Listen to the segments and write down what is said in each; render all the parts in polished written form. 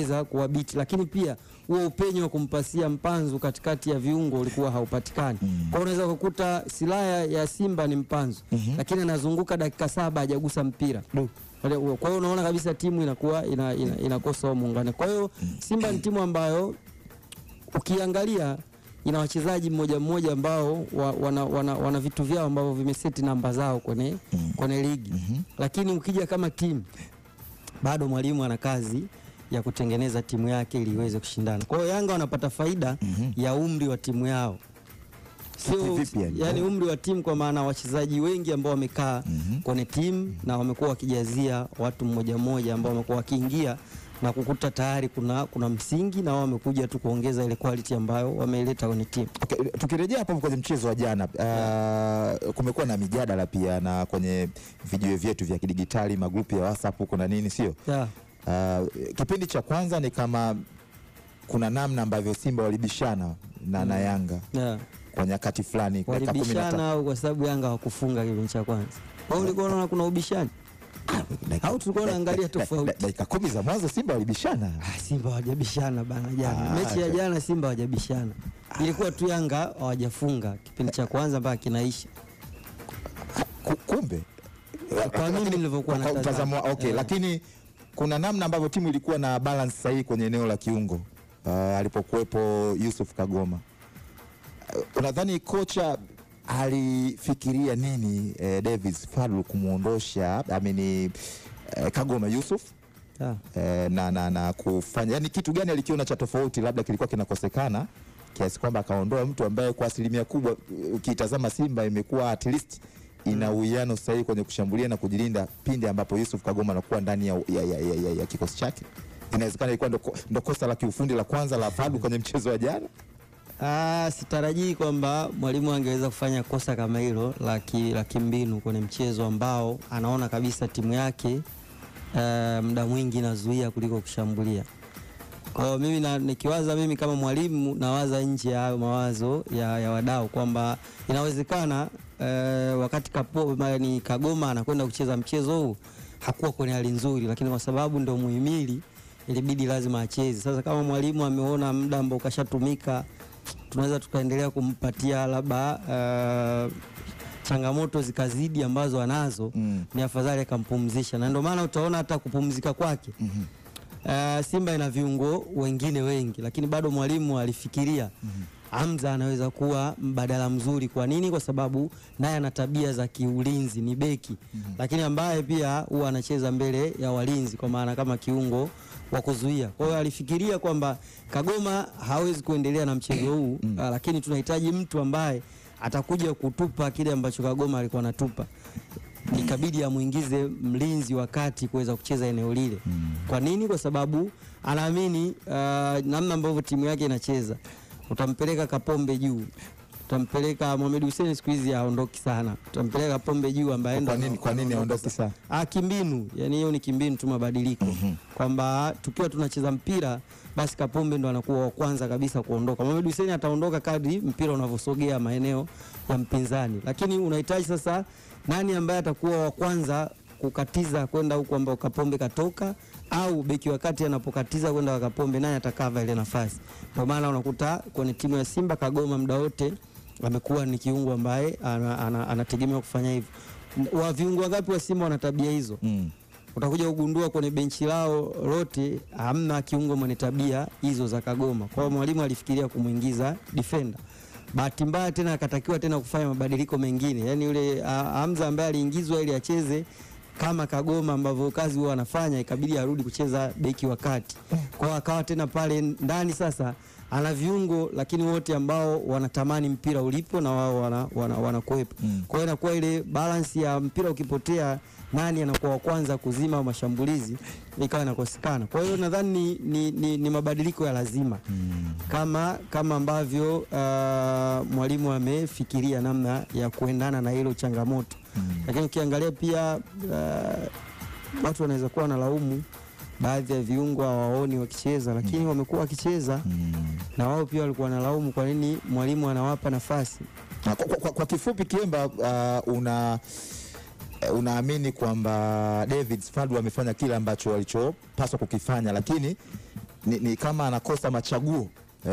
kuweza kuwabiti, lakini pia huo upenyo wa kumpasia Mpanzu katikati ya viungo ulikuwa haupatikani. Kwa unaweza kukuta silaha ya Simba ni Mpanzu, lakini anazunguka dakika 7 hajagusa mpira. Kwa hiyo unaona kabisa timu inakuwa inakosa muungano. Kwa hiyo Simba ni timu ambayo ukiangalia ina wachezaji mmoja ambao wana vitu vyao ambavyo vimeseti namba zao kwenye ligi. Lakini ukija kama timu bado mwalimu ana kazi ya kutengeneza timu yake ili iweze kushindana. Kwa hiyo Yanga wanapata faida ya umri wa timu yao. Sio yani umri wa timu, kwa maana wachezaji wengi ambao wamekaa kwenye timu na wamekuwa wakijazia watu mmoja ambao wamekuwa wakiingia na kukuta tayari kuna msingi na wao wamekuja tu kuongeza ile quality ambayo wameileta kwenye timu. Okay, tukirejea hapo kwenye mchezo wa jana, kumekuwa na mijadala pia na kwenye video vyetu vya kidigitali, magrupu ya WhatsApp huko na nini, sio? Yeah. Kipindi cha kwanza ni kama kuna namna ambavyo Simba walibishana na Yanga. Yeah. Kwa nyakati fulani kwa 15 au kwa sababu Yanga hawakufunga kipindi cha kwanza. Kwa hiyo ulikuwa unaona kuna ubishani? Au tulikuwa tunaangalia tofauti? Dakika 10 za mwanzo Simba walibishana. Simba hawajabishana bana jana. Mechi ya jana Simba hawajabishana. Ilikuwa tu Yanga hawajafunga kipindi cha kwanza mpaka kinaisha. Kumbe kwa mimi nilivyokuwa natazama okay, lakini kuna namna ambavyo timu ilikuwa na balance sahihi kwenye eneo la kiungo alipokuepo Yusuf Kagoma. Unadhani kocha alifikiria nini Davis Fadlu kumuondosha Kagoma Yusuf? Na kufanya yani kitu gani alikiona cha tofauti labda kilikuwa kinakosekana kiasi kwamba akaondoa mtu ambaye kwa asilimia kubwa ukitazama Simba imekuwa at least ina uwiano sahihi kwenye kushambulia na kujilinda pindi ambapo Yusuf Kagoma anakuwa ndani ya kikosi chake? Inawezekana ilikuwa ndo kosa la kiufundi la kwanza la Fadlu kwenye mchezo wa jana. Sitarajii kwamba mwalimu angeweza kufanya kosa kama hilo la kimbinu kwenye mchezo ambao anaona kabisa timu yake muda mwingi inazuia kuliko kushambulia. Kwa mimi nikiwaza mimi kama mwalimu nawaza nje ya mawazo ya wadau kwamba inawezekana wakati Kagoma anakwenda kucheza mchezo huu hakuwa kwenye hali nzuri, lakini kwa sababu ndio muhimili ilibidi lazima acheze. Sasa kama mwalimu ameona muda ambao kashatumika, tunaweza tukaendelea kumpatia labda changamoto zikazidi ambazo anazo, ni afadhali akampumzisha. Na ndio maana utaona hata kupumzika kwake Simba ina viungo wengine wengi, lakini bado mwalimu alifikiria Hamza anaweza kuwa mbadala mzuri. Kwa nini? Kwa sababu naye ana tabia za kiulinzi, ni beki lakini ambaye pia huwa anacheza mbele ya walinzi kwa maana kama kiungo wa kuzuia. Kwa hiyo alifikiria kwamba Kagoma hawezi kuendelea na mchezo huu, lakini tunahitaji mtu ambaye atakuja kutupa kile ambacho Kagoma alikuwa anatupa. Ikabidi amuingize mlinzi wakati kuweza kucheza eneo lile. Kwa nini? Kwa sababu anaamini namna ambavyo timu yake inacheza. Utampeleka Kapombe juu, utampeleka Mohamed Hussein, siku hizi haondoki sana. Utampeleka Kapombe juu ambaye kwa nini haondoki sana? Kimbinu, yani hiyo ni kimbinu tu, mabadiliko. Kwamba tukiwa tunacheza mpira basi Kapombe ndo anakuwa wa kwanza kabisa kuondoka. Mohamed Hussein ataondoka kadri mpira unavyosogea maeneo ya mpinzani. Lakini unahitaji sasa nani ambaye atakuwa wa kwanza kukatiza kwenda huko ambao Kapombe katoka, au beki wakati anapokatiza kwenda kwa Kapombe naye atakava ile nafasi. Kwa maana unakuta kwenye timu ya Simba Kagoma muda wote amekuwa ni kiungo ambaye anategemea kufanya hivyo. Wa viungo wangapi wa Simba wana tabia hizo? Utakuja kugundua kwenye benchi lao lote hamna kiungo mwenye tabia hizo za Kagoma. Kwa hiyo mwalimu alifikiria kumuingiza defender. Bahati mbaya tena akatakiwa tena kufanya mabadiliko mengine. Yaani yule Hamza ambaye aliingizwa ili acheze kama Kagoma ambavyo kazi huwa anafanya, ikabidi arudi kucheza beki wakati. Kwa hiyo akawa tena pale ndani sasa ana viungo lakini wote ambao wanatamani mpira ulipo na wao wanakuepo. Kwa hiyo inakuwa ile balance ya mpira ukipotea nani anakuwa wa kwanza kuzima mashambulizi ikawa inakosekana. Kwa hiyo nadhani ni mabadiliko ya lazima. Kama ambavyo mwalimu amefikiria namna ya kuendana na hilo changamoto. Lakini ukiangalia pia watu wanaweza kuwa wanalaumu baadhi ya viungo hawaoni wakicheza, lakini wamekuwa wakicheza na wao pia walikuwa wanalaumu kwa nini mwalimu anawapa nafasi. Kwa kifupi Kiemba, unaamini kwamba David Fadlu amefanya kile ambacho walichopaswa kukifanya, lakini ni kama anakosa machaguo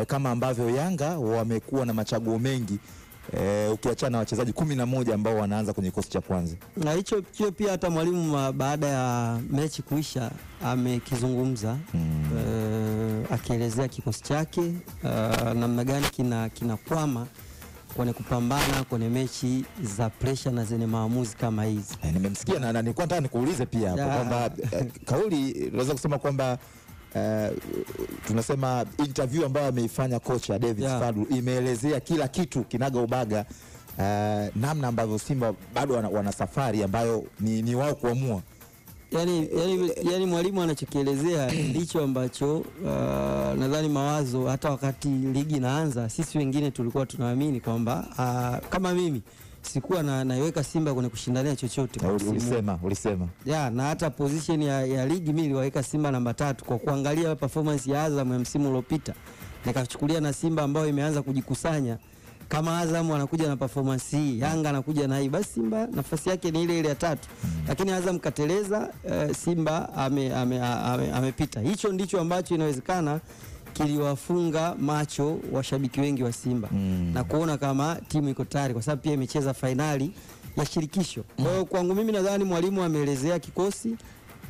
kama ambavyo Yanga wamekuwa na machaguo mengi ukiachana na wachezaji 11 ambao wanaanza kwenye kikosi cha kwanza. Na hicho pia hata mwalimu baada ya mechi kuisha amekizungumza akielezea kikosi chake namna gani kinakwama kwenye kupambana kwenye mechi za pressure na zenye maamuzi kama hizi. Nimemsikia na nilikuwa nataka nikuulize pia hapo kwamba kauli unaweza kusema kwamba tunasema interview ambayo ameifanya kocha David Fadlu imeelezea kila kitu kinaga ubaga, namna ambavyo Simba bado wana safari ambayo ni wao kuamua. Yani mwalimu anachokielezea ndicho ambacho nadhani mawazo hata wakati ligi inaanza sisi wengine tulikuwa tunaamini kwamba kama mimi sikuwa naiweka Simba kwenye kushindania chochote kwa ulisema. Na hata position ya ligi mimi niliweka Simba namba 3 kwa kuangalia performance ya Azam ya msimu uliopita. Nikachukulia na Simba ambayo imeanza kujikusanya. Kama Azam anakuja na performance hii, Yanga anakuja na hii, basi Simba nafasi yake ni ile ya 3. Lakini Azam kateleza, Simba amepita. Hicho ndicho ambacho inawezekana kiliwafunga macho washabiki wengi wa Simba na kuona kama timu iko tayari kwa sababu pia imecheza finali ya shirikisho. Kwa hiyo kwangu mimi nadhani mwalimu ameelezea kikosi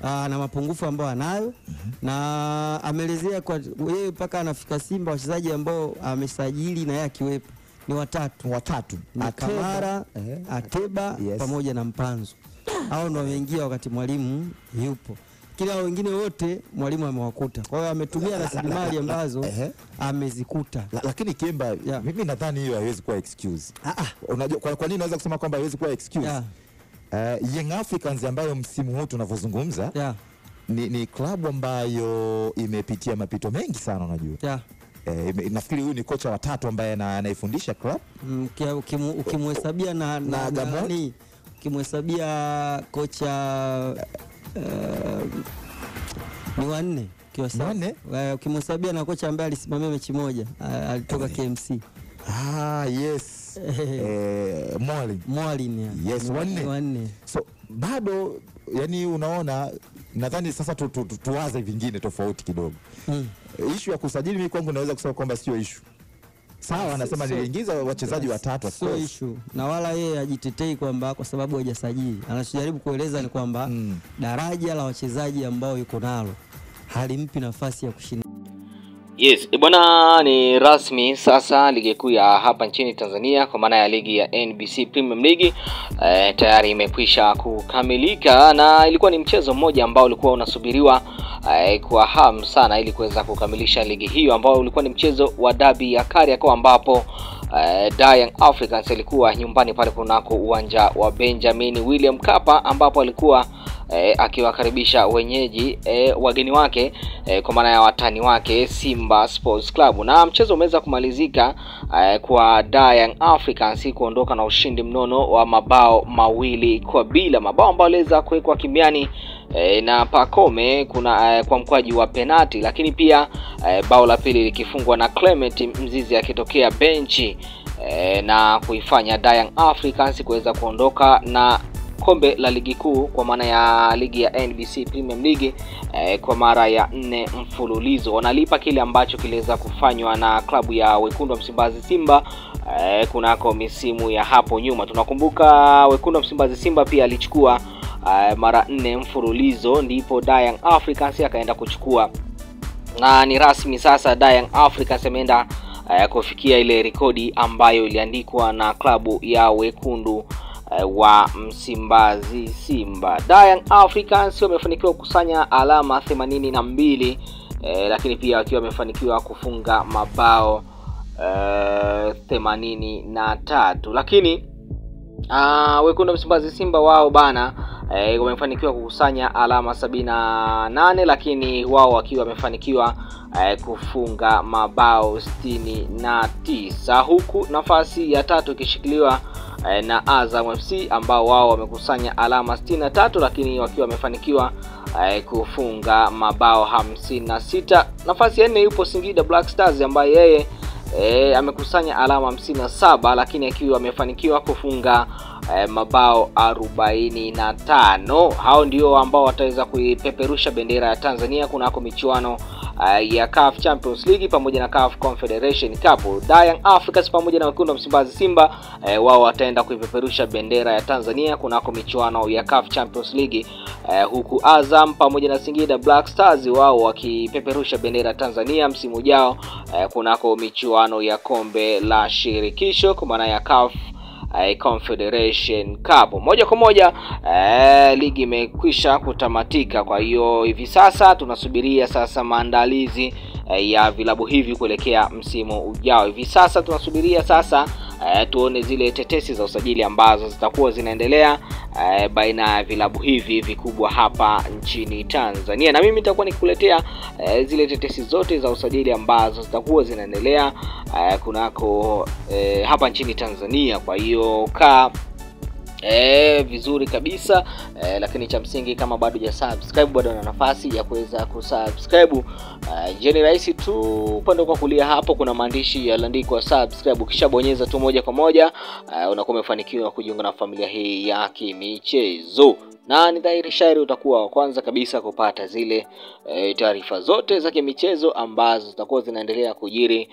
na mapungufu ambayo anayo na ameelezea kwa yeye mpaka anafika Simba wachezaji ambao amesajili na yeye akiwepo ni watatu ni Kamara, Ateba pamoja na Mpanzu. Hao ndio wameingia wakati mwalimu yupo. Kila wengine wote mwalimu amewakuta. Kwa hiyo ametumia rasilimali ambazo amezikuta. Lakini Kemba mimi nadhani hiyo haiwezi kuwa excuse. Unajua kwa nini naweza kusema kwamba haiwezi kuwa excuse? Young Africans ambayo msimu huu tunavozungumza ni klabu ambayo imepitia mapito mengi sana unajua. Nafikiri huyu ni kocha wa 3 ambaye anaifundisha club. Ukimhesabia na Gamoni, ukimhesabia kocha ni 4 kiwasa. Ukimhesabia na kocha ambaye alisimamia mechi moja alitoka KMC. Yes. Mwalin. Yes, 4. So bado yani unaona nadhani sasa tuwaze vingine tofauti kidogo. Issue ya kusajili mimi kwangu naweza kusema kwamba sio issue. Sawa, anasema niliingiza wachezaji 3 sio issue. Na wala yeye ajitetei kwamba kwa sababu hajasajili. Anachojaribu kueleza ni kwamba daraja la wachezaji ambao yuko nalo halimpi nafasi ya kushinda. Yes, bwana, ni rasmi sasa ligi kuu ya hapa nchini Tanzania kwa maana ya ligi ya NBC Premium League tayari imekwisha kukamilika, na ilikuwa ni mchezo mmoja ambao ulikuwa unasubiriwa kwa hamu sana ili kuweza kukamilisha ligi hiyo, ambao ulikuwa ni mchezo wa dabi ya Kariakoo ambapo Young Africans ilikuwa nyumbani pale kunako uwanja wa Benjamin William Mkapa, ambapo alikuwa akiwakaribisha wenyeji wageni wake kwa maana ya watani wake Simba Sports Club. Na mchezo umeweza kumalizika kwa Young Africans kuondoka na ushindi mnono wa mabao 2-0, mabao ambayo aliweza kuwekwa kimiani na Pacome kwa mkwaju wa penalti, lakini pia bao la pili likifungwa na Clement Mzizi akitokea benchi na kuifanya Young Africans kuweza kuondoka na kombe la ligi kuu kwa maana ya ligi ya NBC Premium League kwa mara ya 4 mfululizo. Wanalipa kile ambacho kiliweza kufanywa na klabu ya Wekundu wa Msimbazi Simba kunako misimu ya hapo nyuma. Tunakumbuka Wekundu wa Msimbazi Simba pia alichukua mara 4 mfululizo, ndipo Young Africans akaenda kuchukua, na ni rasmi sasa Young Africans ameenda kufikia ile rekodi ambayo iliandikwa na klabu ya Wekundu wa Msimbazi Simba. Young Africans wamefanikiwa kukusanya alama 82, lakini pia wakiwa wamefanikiwa kufunga mabao 83, lakini Wekundu wa Msimbazi Simba wao bana wamefanikiwa kukusanya alama 78, lakini wao wakiwa wamefanikiwa kufunga mabao 69, huku nafasi ya 3 ikishikiliwa na Azam FC ambao wao wamekusanya alama 63, lakini wakiwa wamefanikiwa kufunga mabao 56. Nafasi ya 4 yupo Singida Black Stars ambaye yeye amekusanya alama 57, lakini akiwa amefanikiwa kufunga mabao 45. Hao ndio ambao wataweza kuipeperusha bendera ya Tanzania kunako michuano ya CAF Champions League pamoja na CAF Confederation Cup. Young Africans pamoja na wekundu wa Msimbazi Simba wao wataenda kuipeperusha bendera ya Tanzania kunako michuano ya CAF Champions League, huku Azam pamoja na Singida Black Stars wao wakipeperusha bendera ya Tanzania msimu ujao kunako michuano ya kombe la shirikisho kwa maana ya CAF Confederation Cup. Moja kwa moja ligi imekwisha kutamatika. Kwa hiyo hivi sasa tunasubiria sasa maandalizi ya vilabu hivi kuelekea msimu ujao. Hivi sasa tunasubiria sasa tuone zile tetesi za usajili ambazo zitakuwa zinaendelea baina ya vilabu hivi vikubwa hapa nchini Tanzania, na mimi nitakuwa nikuletea zile tetesi zote za usajili ambazo zitakuwa zinaendelea kunako hapa nchini Tanzania. Kwa hiyo vizuri kabisa, lakini cha msingi kama bado hujasubscribe bado una nafasi ya kuweza kusubscribe. Ni rahisi tu, upande kwa kulia hapo kuna maandishi yaliyoandikwa subscribe, kisha bonyeza tu moja kwa moja unakuwa umefanikiwa kujiunga na familia hii ya kimichezo, na ni dhahiri shairi utakuwa wa kwanza kabisa kupata zile taarifa zote za kimichezo ambazo zitakuwa zinaendelea kujiri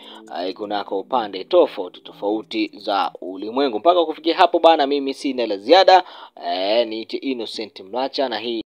kunako upande tofauti za ulimwengu. Mpaka kufikia hapo bana, mimi sina la ziada. Niite Innocent Mlacha na hii